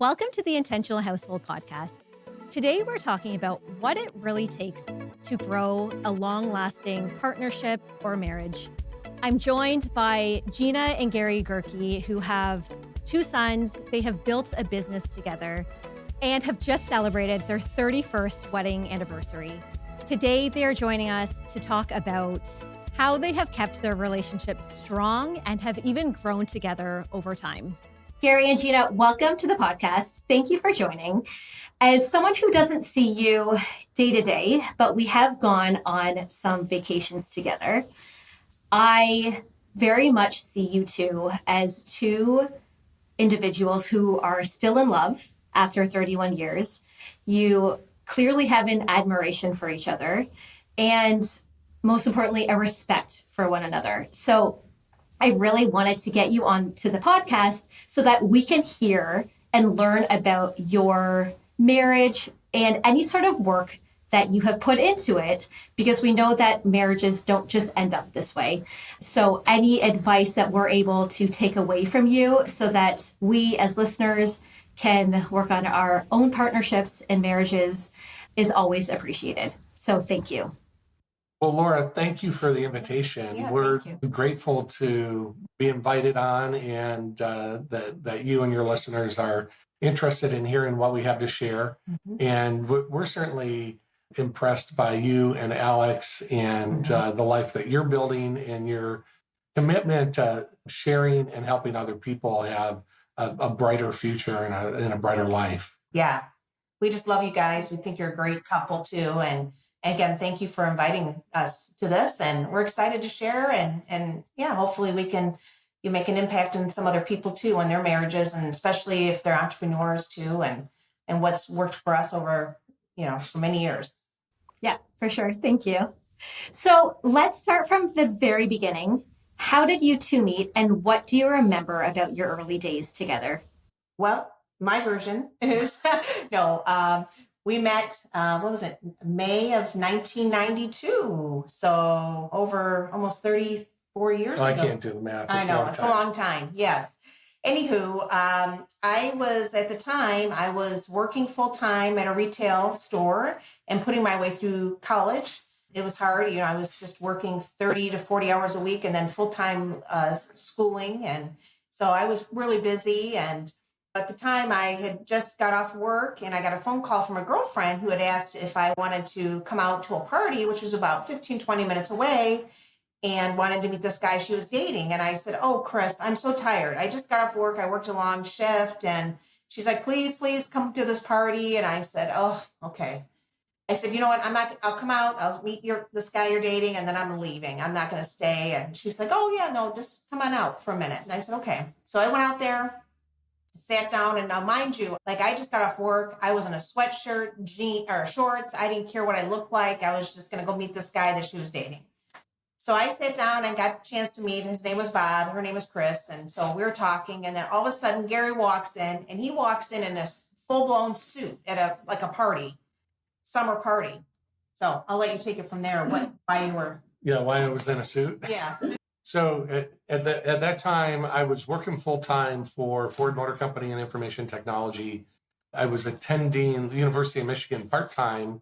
Welcome to the Intentional Household Podcast. Today, we're talking about what it really takes to grow a long-lasting partnership or marriage. I'm joined by Gina and Gary Goerke, who have two sons. They have built a business together and have just celebrated their 31st wedding anniversary. Today, they are joining us to talk about how they have kept their relationship strong and have even grown together over time. Gary and Gina, welcome to the podcast. Thank you for joining. As someone who doesn't see you day to day, but we have gone on some vacations together, I very much see you two as two individuals who are still in love after 31 years. You clearly have an admiration for each other and, most importantly, a respect for one another. So I really wanted to get you on to the podcast so that we can hear and learn about your marriage and any sort of work that you have put into it, because we know that marriages don't just end up this way. So any advice that we're able to take away from you so that we as listeners can work on our own partnerships and marriages is always appreciated. So thank you. Well, Laura, thank you for the invitation. Yeah, We're thank you. grateful to be invited on and that you and your listeners are interested in hearing what we have to share. Mm-hmm. And we're certainly impressed by you and Alex and the life that you're building and your commitment to sharing and helping other people have a brighter future and a brighter life. Yeah, we just love you guys. We think you're a great couple too. And again, thank you for inviting us to this. And we're excited to share. And yeah, hopefully you make an impact on some other people too in their marriages, and especially if they're entrepreneurs too, and what's worked for us over, for many years. Yeah, for sure. Thank you. So let's start from the very beginning. How did you two meet, and what do you remember about your early days together? Well, my version is we met, May of 1992. So over almost 34 years ago. I can't do the math. I know, it's a long time. Yes. Anywho, I was working full time at a retail store and putting my way through college. It was hard. I was just working 30 to 40 hours a week and then full time schooling. And so I was really busy. And at the time, I had just got off work and I got a phone call from a girlfriend who had asked if I wanted to come out to a party, which was about 15, 20 minutes away, and wanted to meet this guy she was dating. And I said, "Oh, Chris, I'm so tired. I just got off work. I worked a long shift." And she's like, please come to this party. And I said, "Oh, okay." I said, "You know what? I'll come out. I'll meet this guy you're dating, and then I'm leaving. I'm not going to stay." And she's like, "Oh yeah, no, just come on out for a minute." And I said, "Okay." So I went out there, sat down, and now mind you, like I just got off work. I was in a sweatshirt, jeans or shorts. I didn't care what I looked like. I was just going to go meet this guy that she was dating. So I sat down and got a chance to meet. His name was Bob. Her name was Chris. And so we were talking, and then all of a sudden Gary walks in, and he walks in a full-blown suit at a party, summer party. So I'll let you take it from there. Why you were? Yeah, why I was in a suit. Yeah. So at that time, I was working full-time for Ford Motor Company and Information Technology. I was attending the University of Michigan part-time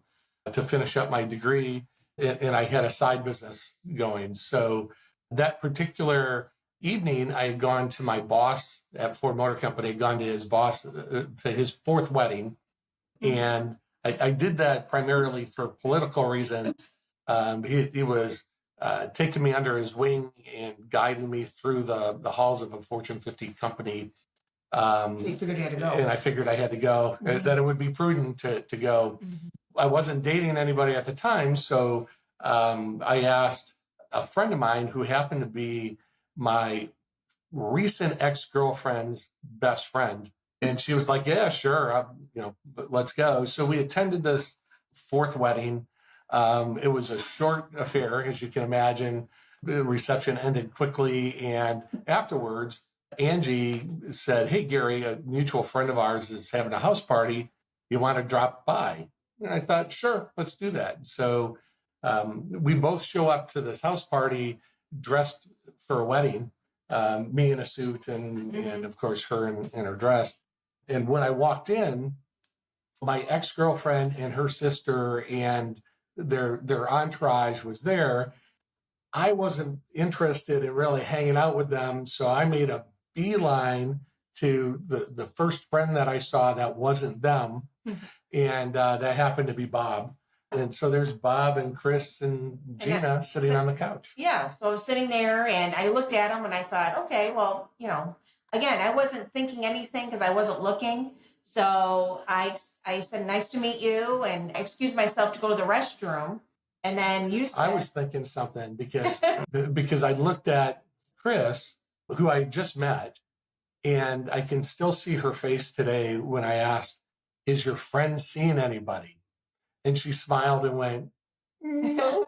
to finish up my degree, and I had a side business going. So that particular evening, I had gone to my boss at Ford Motor Company, had gone to his boss, to his fourth wedding. And I did that primarily for political reasons. He was taking me under his wing and guiding me through the halls of a Fortune 50 company. So you figured you had to go. And I figured I had to go, that it would be prudent to go. Mm-hmm. I wasn't dating anybody at the time, so I asked a friend of mine who happened to be my recent ex-girlfriend's best friend. And she was like, "Yeah, sure, let's go." So we attended this fourth wedding. It was a short affair, as you can imagine. The reception ended quickly. And afterwards, Angie said, "Hey, Gary, a mutual friend of ours is having a house party. You want to drop by?" And I thought, sure, let's do that. So we both show up to this house party dressed for a wedding, me in a suit and of course her in her dress. And when I walked in, my ex-girlfriend and her sister and their entourage was there. I wasn't interested in really hanging out with them, so I made a beeline to the first friend that I saw that wasn't them, and that happened to be Bob. And so there's Bob and Chris and Gina sitting on the couch. Yeah, so I was sitting there and I looked at them and I thought, okay, well, again, I wasn't thinking anything because I wasn't looking. So I said, nice to meet you, and I excused myself to go to the restroom. And then you said, I was thinking something because I looked at Chris, who I just met, and I can still see her face today when I asked, is your friend seeing anybody? And she smiled and went, no.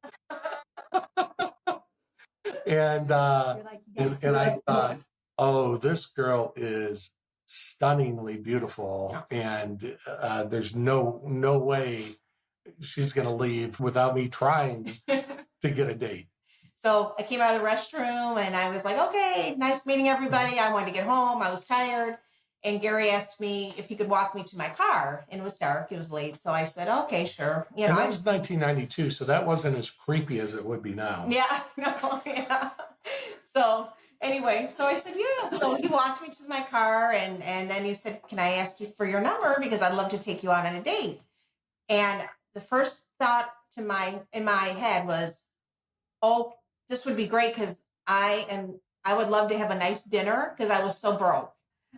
and like, yes. and I thought, oh, this girl is stunningly beautiful, and there's no way she's going to leave without me trying to get a date. So I came out of the restroom and I was like, okay, nice meeting everybody. I wanted to get home. I was tired. And Gary asked me if he could walk me to my car, and it was dark. It was late. So I said, okay, sure. And that was 1992. So that wasn't as creepy as it would be now. Yeah, no, yeah. So anyway, so I said, yeah. So he walked me to my car, and then he said, can I ask you for your number? Because I'd love to take you out on a date. And the first thought in my head was, oh, this would be great because I would love to have a nice dinner because I was so broke.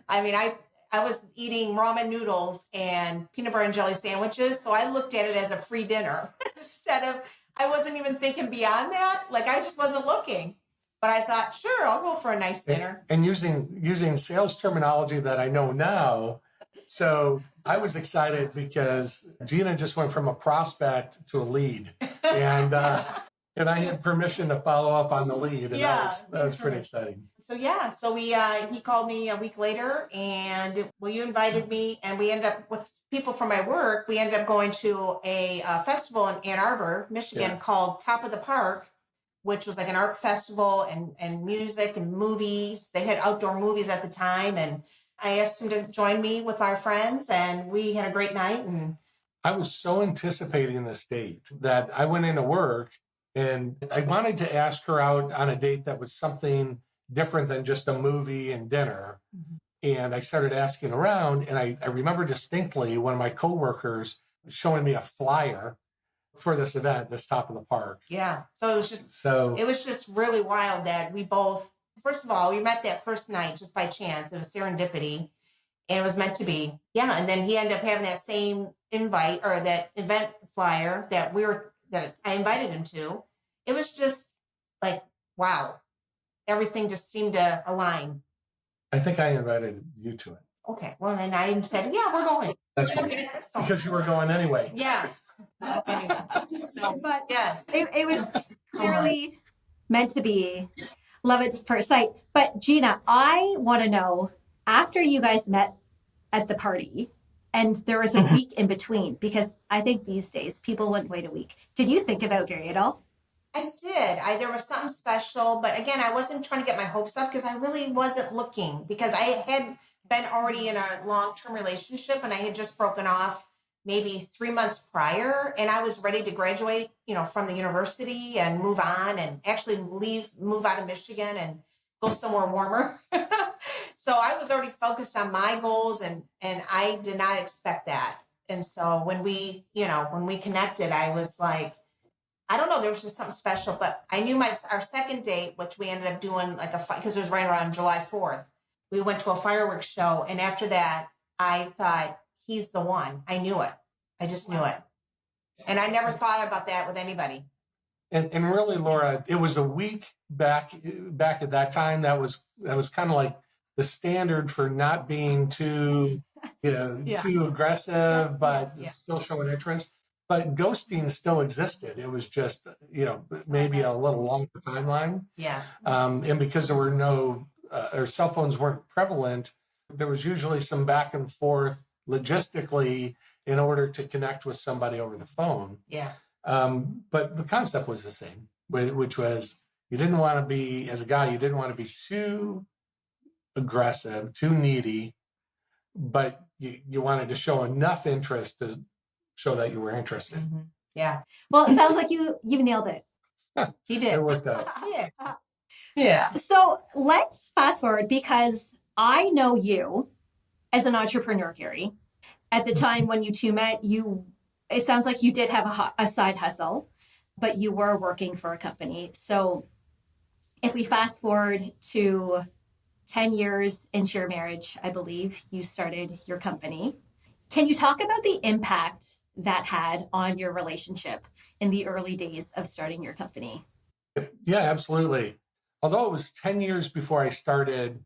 I mean, I was eating ramen noodles and peanut butter and jelly sandwiches. So I looked at it as a free dinner instead of, I wasn't even thinking beyond that. Like, I just wasn't looking. But I thought, sure, I'll go for a nice dinner. And using sales terminology that I know now. So I was excited because Gina just went from a prospect to a lead. And I had permission to follow up on the lead. And that was pretty exciting. So yeah, so he called me a week later, and you invited me, and we ended up with people from my work. We ended up going to a festival in Ann Arbor, Michigan, called Top of the Park, which was like an art festival and music and movies. They had outdoor movies at the time, and I asked him to join me with our friends, and we had a great night. And I was so anticipating this date that I went into work, and I wanted to ask her out on a date that was something different than just a movie and dinner. And I started asking around, and I remember distinctly one of my coworkers showing me a flyer for this event, this Top of the Park. Yeah. So it was just really wild that we both, first of all, we met that first night just by chance. It was serendipity, and it was meant to be. Yeah. And then he ended up having that same invite, or that event flyer that I invited him to. It was just like, wow. Everything just seemed to align. I think I invited you to it. Okay. Well, then I said, yeah, we're going. That's right. Because you were going anyway. Yeah. Anyway. So, But yes. It was clearly meant to be. Love at first sight. But Gina, I want to know, after you guys met at the party, and there was a week in between, because I think these days people wouldn't wait a week. Did you think about Gary at all? I did. There was something special, but again, I wasn't trying to get my hopes up because I really wasn't looking, because I had been already in a long-term relationship, and I had just broken off maybe 3 months prior, and I was ready to graduate, from the university and move on, and actually move out of Michigan and go somewhere warmer. So I was already focused on my goals, and I did not expect that. And so when we connected, I was like, I don't know, there was just something special, but I knew our second date, which we ended up doing because it was right around July 4th. We went to a fireworks show. And after that, I thought, he's the one. I knew it. I just knew it. And I never thought about that with anybody. And really, Laura, it was a week back at that time. That was kind of like the standard for not being too aggressive, but still showing interest. But ghosting still existed. It was just, maybe a little longer timeline. Yeah. And because there were or cell phones weren't prevalent, there was usually some back and forth logistically in order to connect with somebody over the phone. Yeah. But the concept was the same, which was as a guy, you didn't want to be too aggressive, too needy, but you wanted to show enough interest to show that you were interested. Mm-hmm. Yeah. Well, it sounds like you've nailed it. He did. It worked out. Yeah. Yeah. So let's fast forward, because I know you as an entrepreneur, Gary. At the time when you two met, it sounds like you did have a side hustle, but you were working for a company. So if we fast forward to 10 years into your marriage, I believe you started your company. Can you talk about the impact that had on your relationship in the early days of starting your company? Yeah, absolutely. Although it was 10 years before I started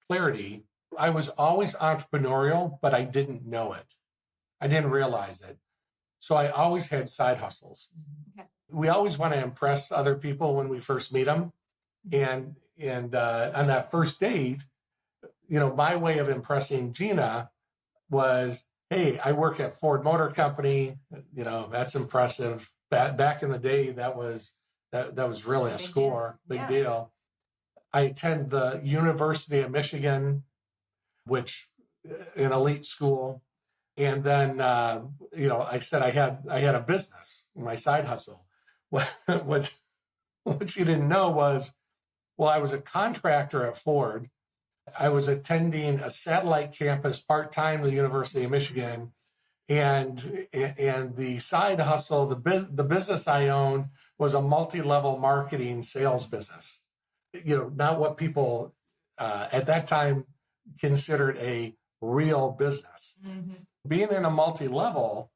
Clarity, I was always entrepreneurial, but I didn't know it. I didn't realize it. So I always had side hustles. Okay. We always want to impress other people when we first meet them. And on that first date, my way of impressing Gina was, hey, I work at Ford Motor Company. That's impressive. Back in the day, that was really a score, big deal. I attend the University of Michigan, which an elite school. And then, I said I had a business, my side hustle. What she didn't know was, well, I was a contractor at Ford. I was attending a satellite campus part-time at the University of Michigan. And the side hustle, the business I owned was a multi-level marketing sales business. Not what people at that time considered a real business. Mm-hmm. Being in a multi-level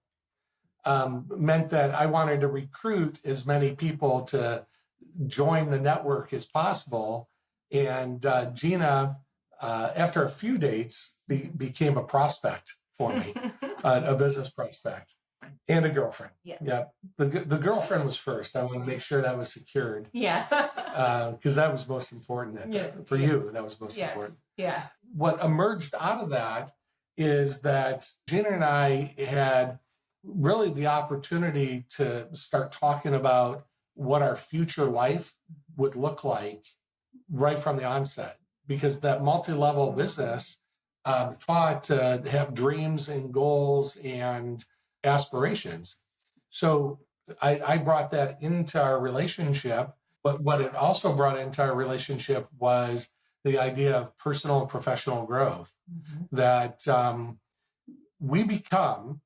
meant that I wanted to recruit as many people to join the network as possible. And Gina, after a few dates, became a prospect for me, a business prospect and a girlfriend. Yeah. The girlfriend was first. I want to make sure that was secured. Yeah. Because that was most important for you. That was most important. Yeah. What emerged out of that is that Gina and I had really the opportunity to start talking about what our future life would look like right from the onset, because that multi-level business taught to have dreams and goals and aspirations. So I brought that into our relationship, but what it also brought into our relationship was the idea of personal and professional growth, that we become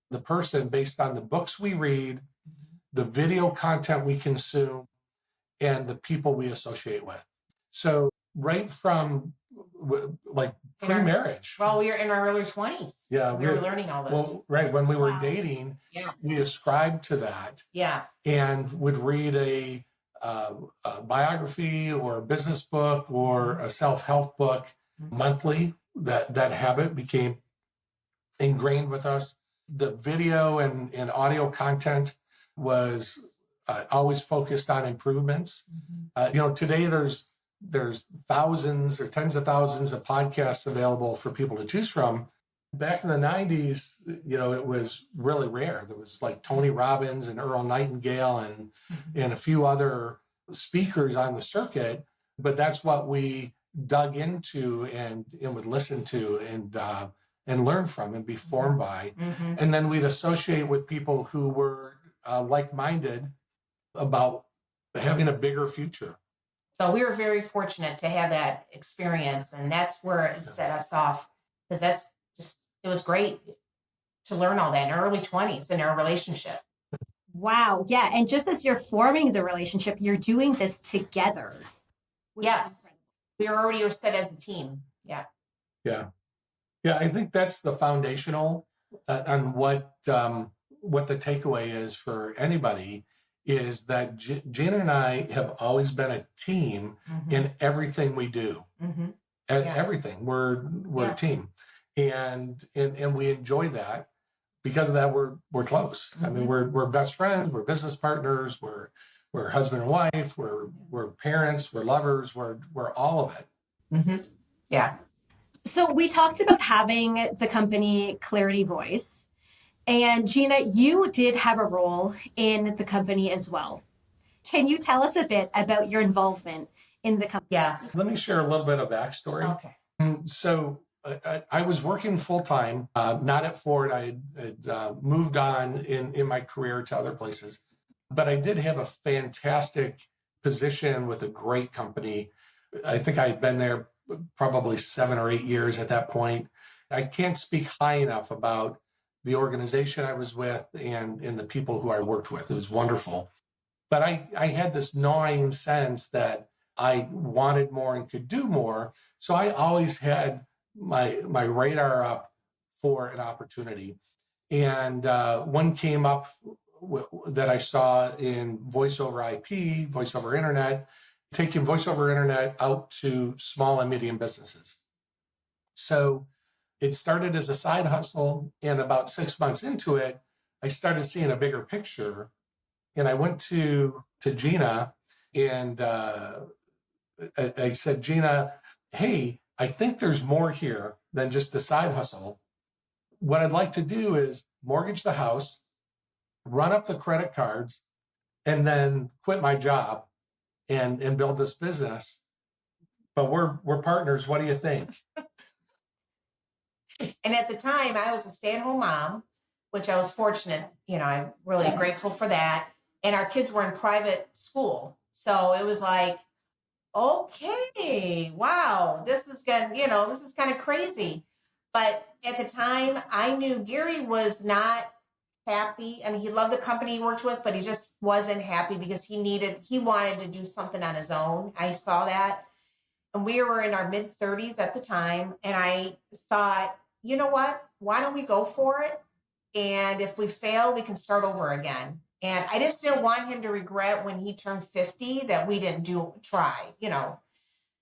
the person based on the books we read, the video content we consume, and the people we associate with. So right from like pre-marriage. Well, we were in our early 20s. Yeah. We were learning all this. Well, right. When we were dating, we ascribed to that. Yeah. And would read a biography or a business book or a self-help book monthly. That habit became ingrained with us. The video and audio content was always focused on improvements. Today there's thousands or tens of thousands of podcasts available for people to choose from. Back in the 90s, it was really rare. There was like Tony Robbins and Earl Nightingale and a few other speakers on the circuit, but that's what we dug into and would listen to and learn from and be formed by. And then we'd associate with people who were like-minded about having a bigger future. So we were very fortunate to have that experience, and that's where it set us off, because it was great to learn all that in our early 20s in our relationship. Wow. Yeah. And just as you're forming the relationship, you're doing this together. Yes. We were set as a team. Yeah. Yeah. Yeah. I think that's the foundational on what the takeaway is for anybody, is that Gina and I have always been a team in everything we do. Everything. We're a team. And we enjoy that. Because of that, we're close. I mean, we're best friends, we're business partners, we're husband and wife, we're parents, we're lovers, we're all of it. Yeah. So we talked about having the company Clarity Voice. And Gina, you did have a role in the company as well. Can you tell us a bit about your involvement in the company? Yeah. Let me share a little bit of backstory. Okay. So I was working full time, not at Ford. I had moved on in my career to other places, but I did have a fantastic position with a great company. I think I had been there probably 7 or 8 years at that point. I can't speak high enough about the organization I was with and the people who I worked with. It was wonderful. But I had this gnawing sense that I wanted more and could do more. So I always had my radar up for an opportunity. And one came up that I saw in voice over IP, voice over internet, taking voice over internet out to small and medium businesses. So it started as a side hustle. And about 6 months into it, I started seeing a bigger picture. And I went to Gina and I said, Gina, hey, I think there's more here than just a side hustle. What I'd like to do is mortgage the house, run up the credit cards, and then quit my job and build this business. But we're partners. What do you think? And at the time, I was a stay-at-home mom, which I was fortunate. I'm really grateful for that. And our kids were in private school. So it was like, okay, wow, this is kind of crazy. But at the time, I knew Gary was not happy. I mean, he loved the company he worked with, but he just wasn't happy because he wanted to do something on his own. I saw that. And we were in our mid 30s at the time. And I thought, you know what? Why don't we go for it? And if we fail, we can start over again. And I just didn't want him to regret when he turned 50 that we didn't try.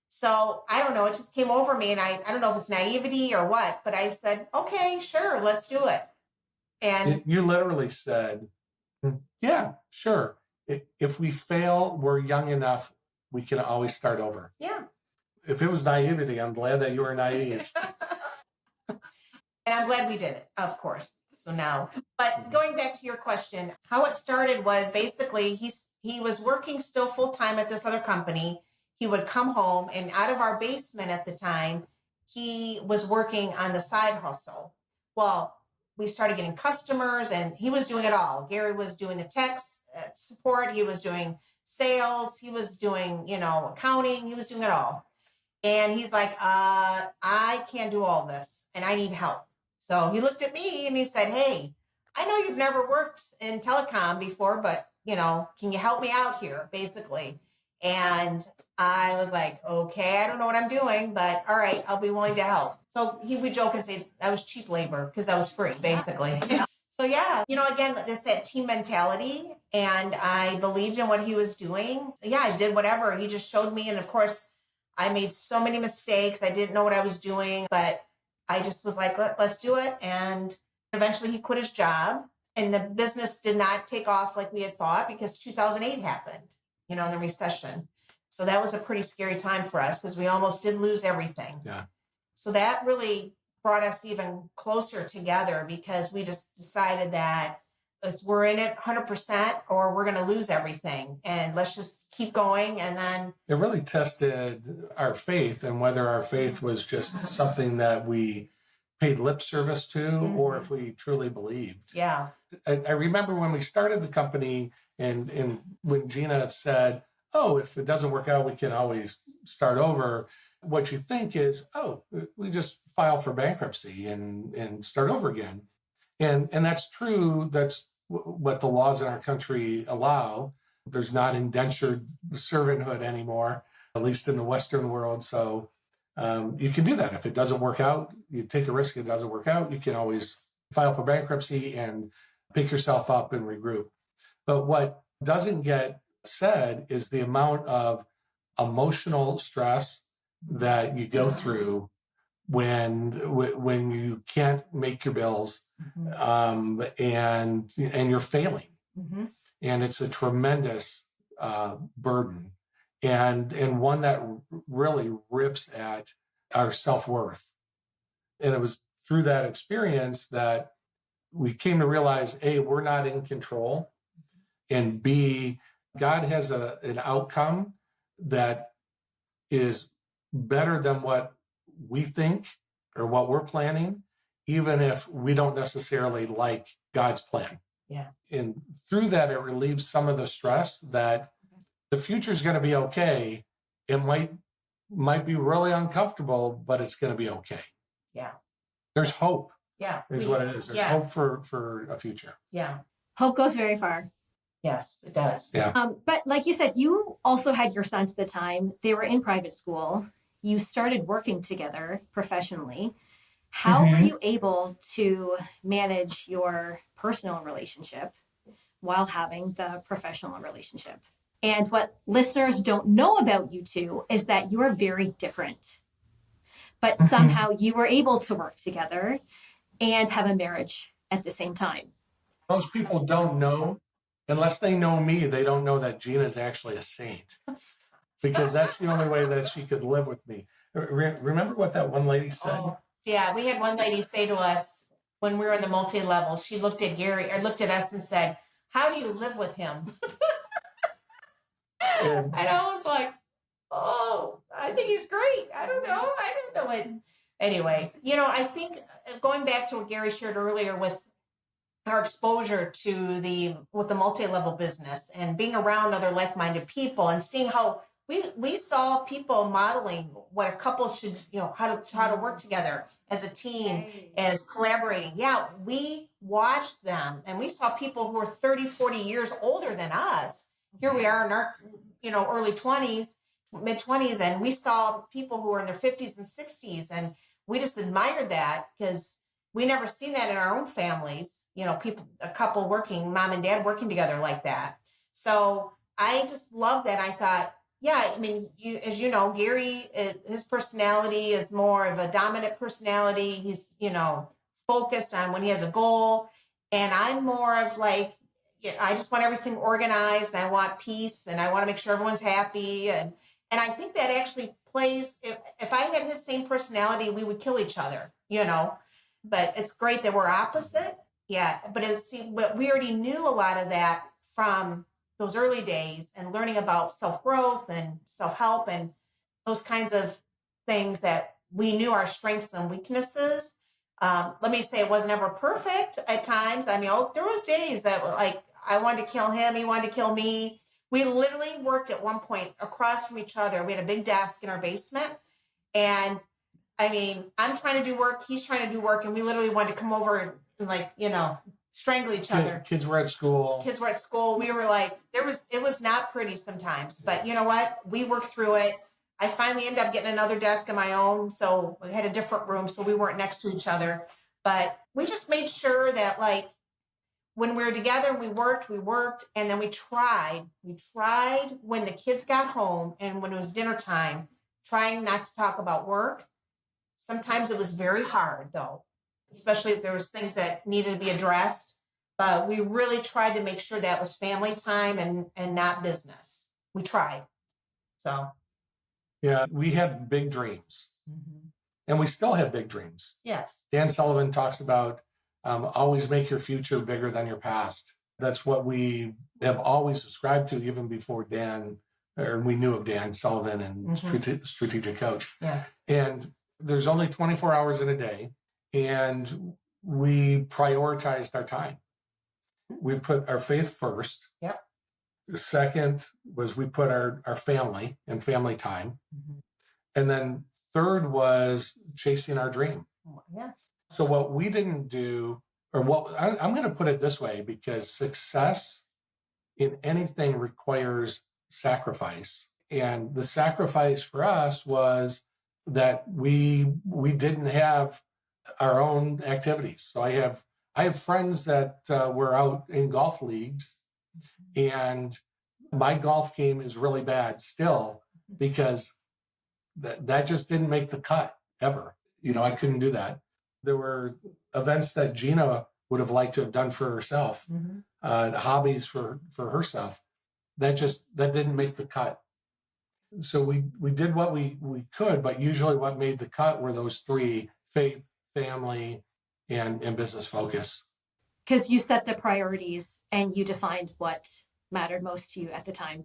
So I don't know. It just came over me. And I don't know if it's naivety or what, but I said, okay, sure, let's do it. And you literally said, yeah, sure. If we fail, we're young enough, we can always start over. Yeah. If it was naivety, I'm glad that you were naive. And I'm glad we did it, of course. So now, but going back to your question, how it started was basically he was working still full time at this other company. He would come home, and out of our basement at the time, he was working on the side hustle. Well, we started getting customers, and he was doing it all. Gary was doing the tech support. He was doing sales. He was doing, accounting. He was doing it all. And he's like, I can't do all this, and I need help. So he looked at me and he said, hey, I know you've never worked in telecom before, but, can you help me out here, basically? And I was like, okay, I don't know what I'm doing, but all right, I'll be willing to help. So he would joke and say I was cheap labor because I was free, basically. Yeah. So yeah, again, it's that team mentality, and I believed in what he was doing. Yeah, I did whatever. He just showed me. And of course, I made so many mistakes. I didn't know what I was doing, but I just was like, let's do it. And eventually he quit his job, and the business did not take off like we had thought because 2008 happened, in the recession. So that was a pretty scary time for us because we almost did lose everything. Yeah. So that really brought us even closer together because we just decided that we're in it 100% or we're going to lose everything, and let's just keep going. And then it really tested our faith and whether our faith was just something that we paid lip service to or if we truly believed. Yeah. I remember when we started the company and when Gina said, oh, if it doesn't work out, we can always start over. What you think is, oh, we just file for bankruptcy and start over again. And that's true. That's what the laws in our country allow. There's not indentured servanthood anymore, at least in the Western world. So you can do that. If it doesn't work out, you take a risk. It doesn't work out, you can always file for bankruptcy and pick yourself up and regroup. But what doesn't get said is the amount of emotional stress that you go through when you can't make your bills and you're failing. And it's a tremendous burden and one that really rips at our self-worth. And it was through that experience that we came to realize, A, we're not in control, and B, God has an outcome that is better than what we think or what we're planning, even if we don't necessarily like God's plan. Yeah. And through that, it relieves some of the stress that the future is going to be okay. It might be really uncomfortable, but it's going to be okay. Yeah. There's hope. Yeah. Is what it is. There's hope for a future. Yeah. Hope goes very far. Yes, it does. Yeah. But like you said, you also had your sons at the time. They were in private school. You started working together professionally. How were you able to manage your personal relationship while having the professional relationship? And what listeners don't know about you two is that you are very different. But somehow you were able to work together and have a marriage at the same time. Most people don't know, unless they know me, they don't know that Gina is actually a saint. Because that's the only way that she could live with me. Remember what that one lady said? Oh, yeah, we had one lady say to us when we were in the multi-level, she looked at Gary or looked at us and said, "How do you live with him?" And I was like, "Oh, I think he's great. I don't know it." Anyway, I think going back to what Gary shared earlier with our exposure to with the multi-level business and being around other like-minded people and seeing how we saw people modeling what a couple should, how to work together as a team, as collaborating. Yeah, we watched them and we saw people who were 30, 40 years older than us. Here we are in our, early 20s, mid 20s, and we saw people who were in their 50s and 60s. And we just admired that because we never seen that in our own families, a couple working, mom and dad working together like that. So I just loved that. I thought, yeah, I mean, as you know, Gary his personality is more of a dominant personality. He's, focused on when he has a goal. And I'm more of like, I just want everything organized. And I want peace and I want to make sure everyone's happy. And I think that actually plays, if I had his same personality, we would kill each other, but it's great that we're opposite. Yeah. But we already knew a lot of that from those early days and learning about self-growth and self-help and those kinds of things that we knew our strengths and weaknesses. Let me say it wasn't ever perfect at times. I mean, there was days that like I wanted to kill him. He wanted to kill me. We literally worked at one point across from each other. We had a big desk in our basement. And I mean, I'm trying to do work. He's trying to do work. And we literally wanted to come over and like, strangle each other. Kids were at school. We were like, it was not pretty sometimes, but you know what? We worked through it. I finally ended up getting another desk of my own. So we had a different room. So we weren't next to each other, but we just made sure that like when we were together, we worked and then we tried when the kids got home and when it was dinner time, trying not to talk about work. Sometimes it was very hard though, especially if there was things that needed to be addressed. But we really tried to make sure that was family time and not business. We tried. So. Yeah, we had big dreams. And we still have big dreams. Yes. Dan Sullivan talks about always make your future bigger than your past. That's what we have always subscribed to, even before Dan, or we knew of Dan Sullivan and Strategic Coach. Yeah. And there's only 24 hours in a day. And we prioritized our time. We put our faith first. Yep. The second was we put our family and family time. And then third was chasing our dream. Yeah. So what we didn't do, or what I'm going to put it this way, because success in anything requires sacrifice. And the sacrifice for us was that we didn't have our own activities. So I have friends that were out in golf leagues, and my golf game is really bad still because that just didn't make the cut ever. I couldn't do that. There were events that Gina would have liked to have done for herself, hobbies for herself. That didn't make the cut. So we did what we could, but usually what made the cut were those three: faith, family, and business focus. Because you set the priorities and you defined what mattered most to you at the time.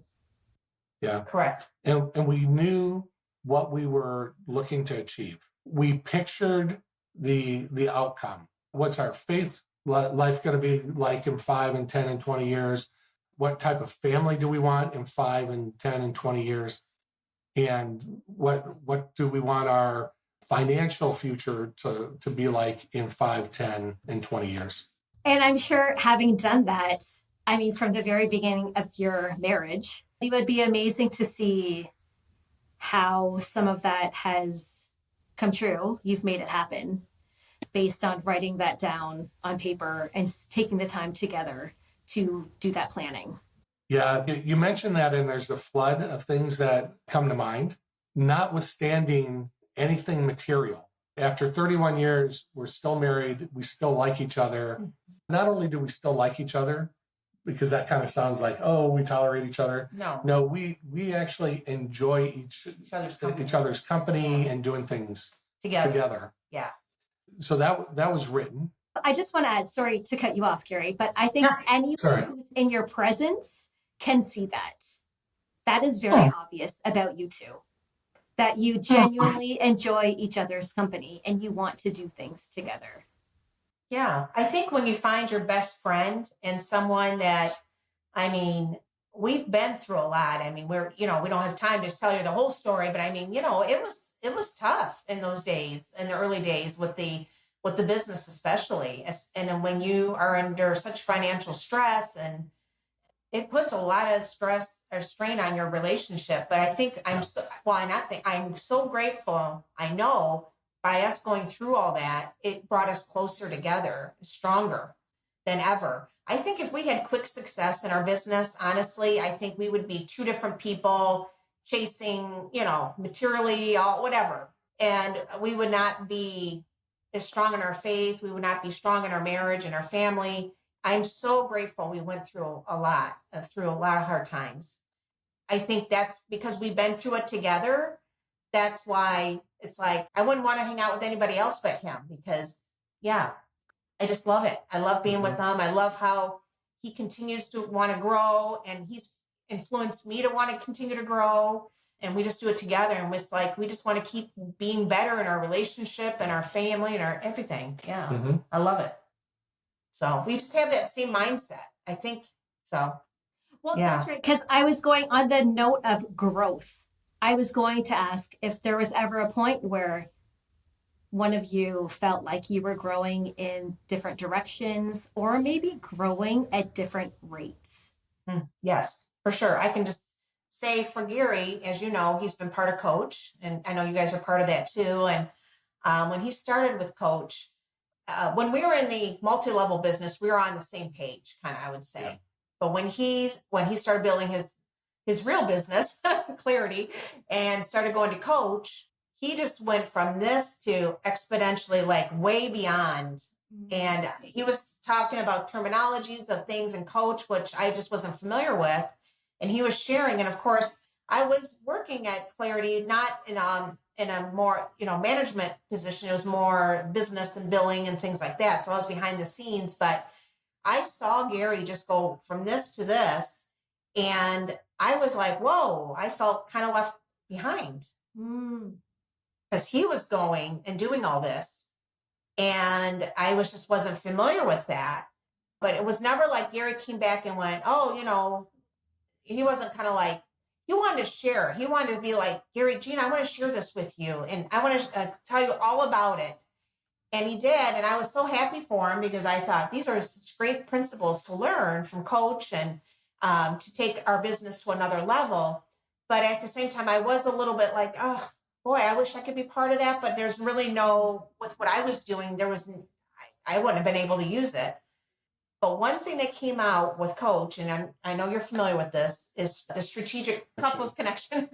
Yeah. Correct. And we knew what we were looking to achieve. we pictured the outcome. What's our faith life going to be like in 5 and 10 and 20 years? What type of family do we want in 5 and 10 and 20 years? And what do we want our financial future to be like in 5, 10, and 20 years? And I'm sure having done that, I mean, from the very beginning of your marriage, it would be amazing to see how some of that has come true. You've made it happen based on writing that down on paper and taking the time together to do that planning. Yeah, you mentioned that, and there's a flood of things that come to mind, notwithstanding anything material. After 31 years, we're still married. We still like each other. Not only do we still like each other, because that kind of sounds like, oh, we tolerate each other. No, we actually enjoy each other's company and doing things together. Yeah. So that was written. I just want to add, sorry to cut you off, Gary, but I think anyone who's in your presence can see that. That is very obvious about you two, that you genuinely enjoy each other's company and you want to do things together. Yeah. I think when you find your best friend and someone that, I mean, we've been through a lot. I mean, we don't have time to tell you the whole story, but I mean, it was tough in those days, in the early days with the business, especially. And then when you are under such financial stress, and it puts a lot of stress or strain on your relationship. But I think I'm so grateful. I know by us going through all that, it brought us closer together, stronger than ever. I think if we had quick success in our business, honestly, I think we would be two different people chasing, materially, whatever. And we would not be as strong in our faith. We would not be strong in our marriage and our family. I'm so grateful we went through a lot of hard times. I think that's because we've been through it together. That's why it's like, I wouldn't want to hang out with anybody else but him because, yeah, I just love it. I love being with him. I love how he continues to want to grow, and he's influenced me to want to continue to grow. And we just do it together. And it's like, we just want to keep being better in our relationship and our family and our everything. Yeah. I love it. So we just have that same mindset, I think. So, well, yeah. That's right. Because I was going on the note of growth. I was going to ask if there was ever a point where one of you felt like you were growing in different directions or maybe growing at different rates. Yes, for sure. I can just say for Gary, as you know, he's been part of Coach, and I know you guys are part of that too. And when he started with Coach, when we were in the multi-level business, we were on the same page, kind of, I would say. Yeah. But when he started building his real business, Clarity, and started going to Coach, he just went from this to exponentially, like way beyond. And he was talking about terminologies of things in Coach, which I just wasn't familiar with. And he was sharing. And of course, I was working at Clarity, not in a more, management position. It was more business and billing and things like that. So I was behind the scenes, but I saw Gary just go from this to this. And I was like, whoa, I felt kind of left behind because he was going and doing all this. And I wasn't familiar with that. But it was never like Gary came back and went, oh, he wasn't kind of like, he wanted to share. He wanted to be like, Gary, Gina, I want to share this with you. And I want to tell you all about it. And he did. And I was so happy for him because I thought these are such great principles to learn from Coach and to take our business to another level. But at the same time, I was a little bit like, oh, boy, I wish I could be part of that. But there's really with what I was doing, I wouldn't have been able to use it. But one thing that came out with Coach, and I know you're familiar with this, is the strategic couples connection.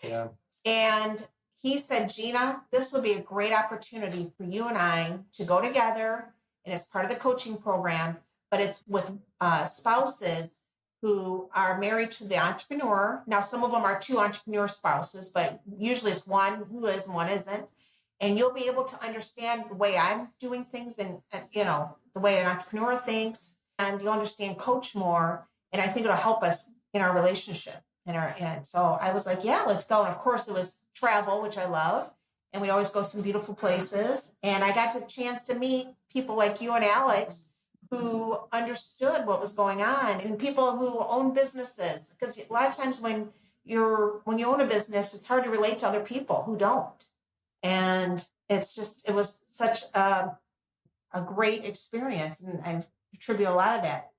Yeah. And he said, Gina, this will be a great opportunity for you and I to go together. And it's part of the coaching program, but it's with spouses who are married to the entrepreneur. Now, some of them are two entrepreneur spouses, but usually it's one who is and one isn't. And you'll be able to understand the way I'm doing things and the way an entrepreneur thinks, and you'll understand Coach more. And I think it'll help us in our relationship. And so I was like, yeah, let's go. And of course it was travel, which I love. and we'd always go some beautiful places. And I got a chance to meet people like you and Alex who understood what was going on, and people who own businesses. Because a lot of times when you own a business, it's hard to relate to other people who don't. And it was such a great experience. And I attribute a lot of that.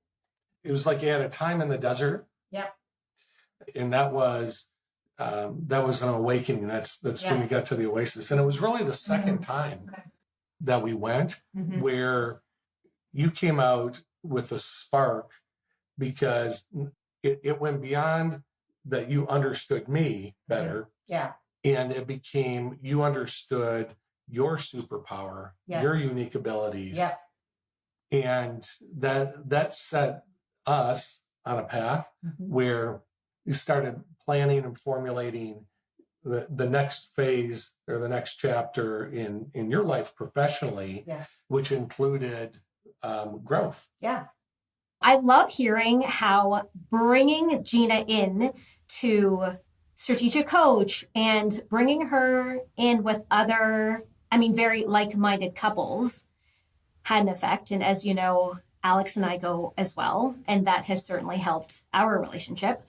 It was like you had a time in the desert. Yep. And that was an awakening. That's when we got to the oasis. And it was really the second time that we went where you came out with a spark, because it went beyond that you understood me better. Yeah. And it became, you understood your superpower, your unique abilities. Yeah. And that set us on a path where you started planning and formulating the next phase or the next chapter in your life professionally, which included growth. Yeah. I love hearing how bringing Gina in to strategic coach and bringing her in with other, very like-minded couples had an effect. And as you know, Alex and I go as well, and that has certainly helped our relationship.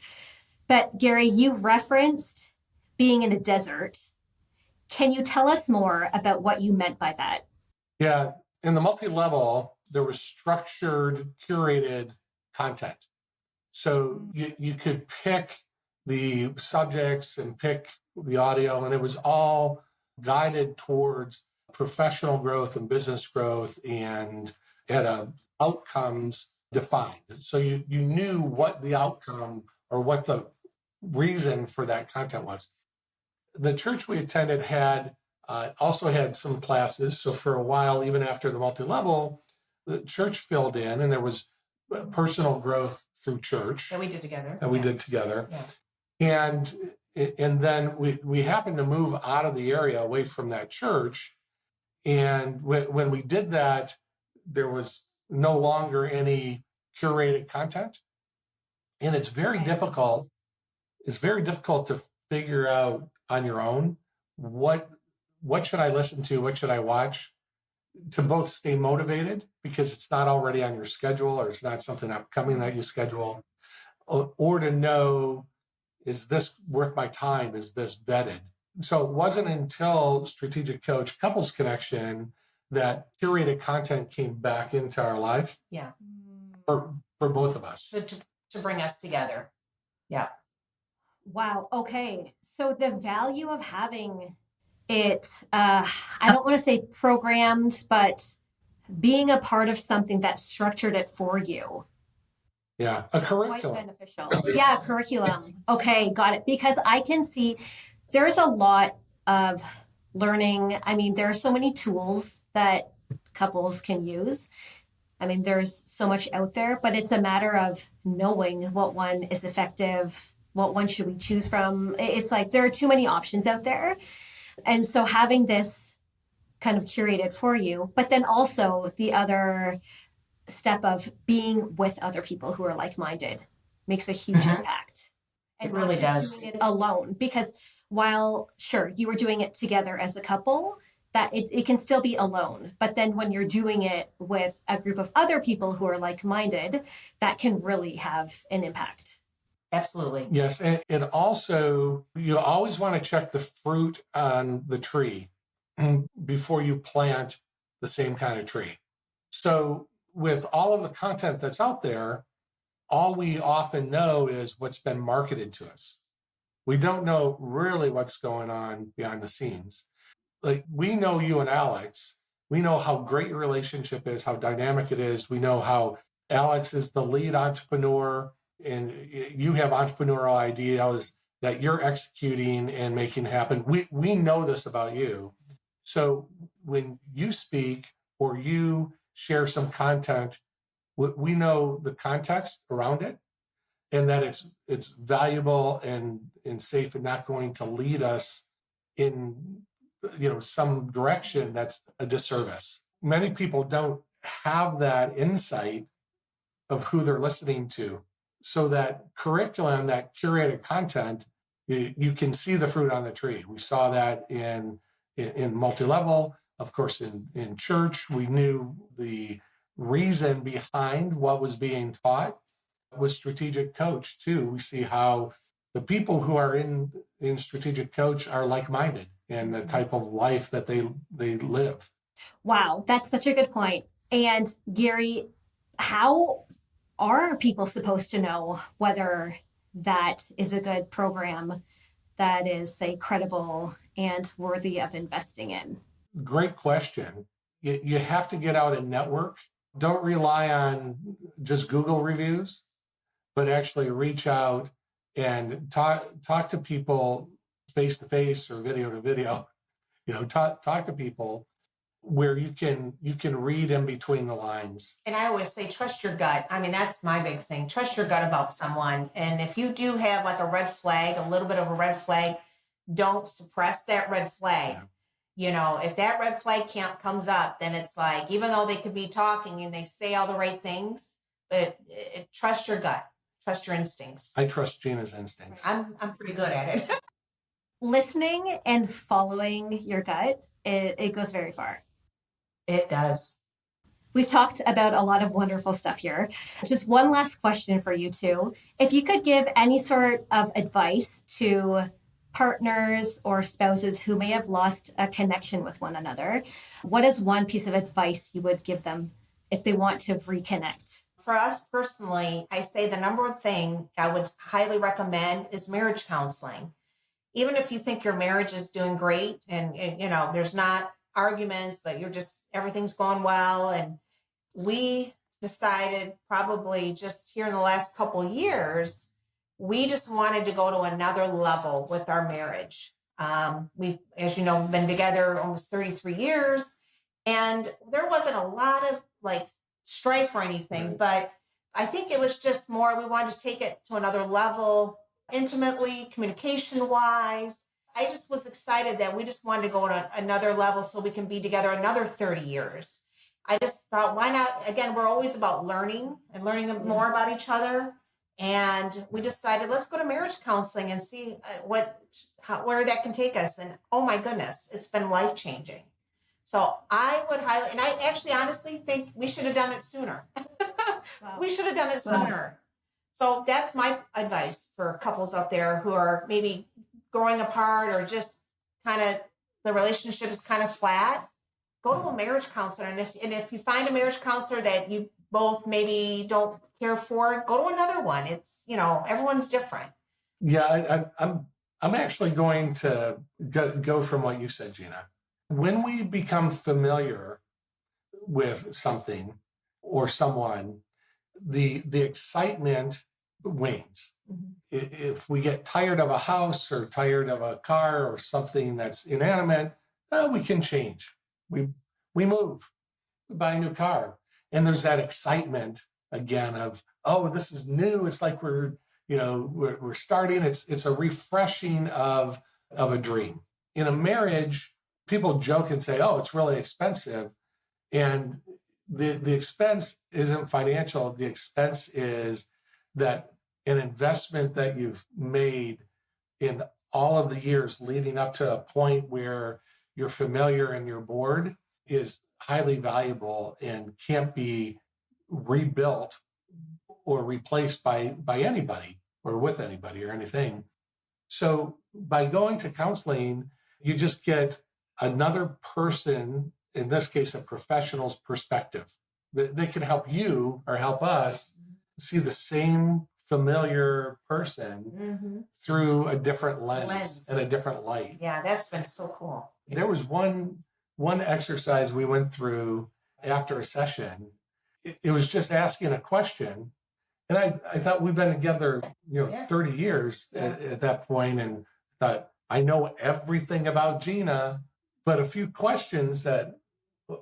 But Gary, you referenced being in a desert. Can you tell us more about what you meant by that? Yeah, in the multi-level, there was structured, curated content. So you could pick the subjects and pick the audio, and it was all guided towards professional growth and business growth, and had outcomes defined. So you knew what the outcome or what the reason for that content was. The church we attended also had some classes. So for a while, even after the multi-level, the church filled in, and there was personal growth through church That we did together. Yeah. And then we happened to move out of the area away from that church. And when we did that, there was no longer any curated content. And it's very difficult. It's very difficult to figure out on your own what should I listen to, what should I watch, to both stay motivated, because it's not already on your schedule, or it's not something upcoming that you schedule, or to know, is this worth my time? Is this vetted? So it wasn't until Strategic Coach Couples Connection that curated content came back into our life. Yeah. For both of us. To bring us together. Yeah. Wow. Okay. So the value of having it, I don't want to say programmed, but being a part of something that structured it for you. Yeah. A curriculum. Quite beneficial. Yeah. Curriculum. Okay. Got it. Because I can see there's a lot of learning. There are so many tools that couples can use. There's so much out there, but it's a matter of knowing what one is effective, what one should we choose from. It's like there are too many options out there. And so having this kind of curated for you, but then also the other step of being with other people who are like-minded makes a huge impact. And it really does. Doing it alone, because while sure, you were doing it together as a couple, that it can still be alone. But then when you're doing it with a group of other people who are like-minded, that can really have an impact. Absolutely. Yes. And it also, you always want to check the fruit on the tree before you plant the same kind of tree. So with all of the content that's out there, all we often know is what's been marketed to us. We don't know really what's going on behind the scenes. Like, we know you and Alex. We know how great your relationship is, how dynamic it is. We know how Alex is the lead entrepreneur, and you have entrepreneurial ideas that you're executing and making happen. We know this about you. So when you speak or you share some content, we know the context around it, and that it's valuable and safe, and not going to lead us in some direction that's a disservice. Many people don't have that insight of who they're listening to. So that curriculum, that curated content, you can see the fruit on the tree. We saw that in in multi-level, of course, in church. We knew the reason behind what was being taught. With strategic coach too, we see how the people who are in strategic coach are like-minded and the type of life that they live. Wow, that's such a good point. And Gary, how are people supposed to know whether that is a good program that is, say, credible and worthy of investing in? Great question. You have to get out and network. Don't rely on just Google reviews, but actually reach out and talk to people face to face or video to video. Talk to people where you can read in between the lines. And I always say, trust your gut. I mean, that's my big thing. Trust your gut about someone. And if you do have like a red flag, a little bit of a red flag, don't suppress that red flag. Yeah. If that red flag comes up, then it's like, even though they could be talking and they say all the right things, but trust your gut, trust your instincts. I trust Gina's instincts. I'm pretty good at it. Listening and following your gut, it goes very far. It does. We've talked about a lot of wonderful stuff here. Just one last question for you two. If you could give any sort of advice to partners or spouses who may have lost a connection with one another, what is one piece of advice you would give them if they want to reconnect? For us personally, I say the number one thing I would highly recommend is marriage counseling. Even if you think your marriage is doing great and there's not arguments, but everything's going well. And we decided probably just here in the last couple of years, we just wanted to go to another level with our marriage. We've, as you know, been together almost 33 years, and there wasn't a lot of strife or anything, but I think it was just more, we wanted to take it to another level, intimately, communication wise. I just was excited that we just wanted to go to another level so we can be together another 30 years. I just thought, why not? Again, we're always about learning and learning more about each other. And we decided, let's go to marriage counseling and see where that can take us. And oh my goodness, it's been life-changing. So I would highly, and I actually honestly think we should have done it sooner. Wow. We should have done it sooner. So that's my advice for couples out there who are maybe growing apart or just kind of the relationship is kind of flat. Go to a marriage counselor. And if you find a marriage counselor that you both maybe don't care for, go to another one. It's, everyone's different. Yeah, I'm actually going to go from what you said, Gina. When we become familiar with something or someone, the excitement wanes. Mm-hmm. If we get tired of a house or tired of a car or something that's inanimate, we can change. We move, we buy a new car. And there's that excitement again of, oh, this is new. It's like we're starting. It's a refreshing of a dream. In a marriage, people joke and say, oh, it's really expensive. And the expense isn't financial. The expense is that an investment that you've made in all of the years leading up to a point where you're familiar and you're bored is highly valuable and can't be rebuilt or replaced by anybody or with anybody or anything. So by going to counseling, you just get another person, in this case, a professional's perspective. They can help you or help us see the same familiar person through a different lens and a different light. Yeah, that's been so cool. There was one exercise we went through after a session. It was just asking a question. And I thought we've been together, 30 years at that point, and thought, I know everything about Gina, but a few questions that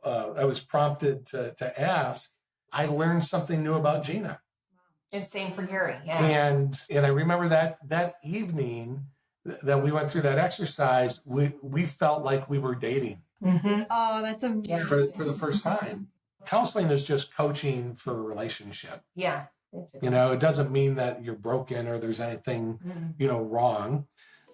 I was prompted to ask, I learned something new about Gina. And same for Gary, yeah. And I remember that evening that we went through that exercise, we felt like we were dating. Mm-hmm. Oh, that's amazing. For the first time. Counseling is just coaching for a relationship. Yeah. It doesn't mean that you're broken or there's anything, wrong.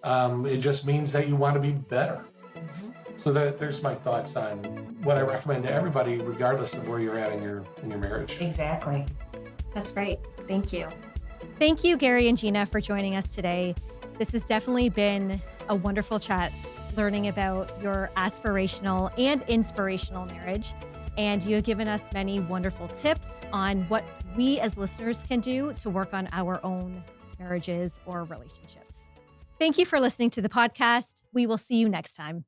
It just means that you want to be better. Mm-hmm. So there's my thoughts on what I recommend to everybody, regardless of where you're at in your marriage. Exactly. That's great. Thank you. Thank you, Gary and Gina, for joining us today. This has definitely been a wonderful chat, learning about your aspirational and inspirational marriage. And you have given us many wonderful tips on what we as listeners can do to work on our own marriages or relationships. Thank you for listening to the podcast. We will see you next time.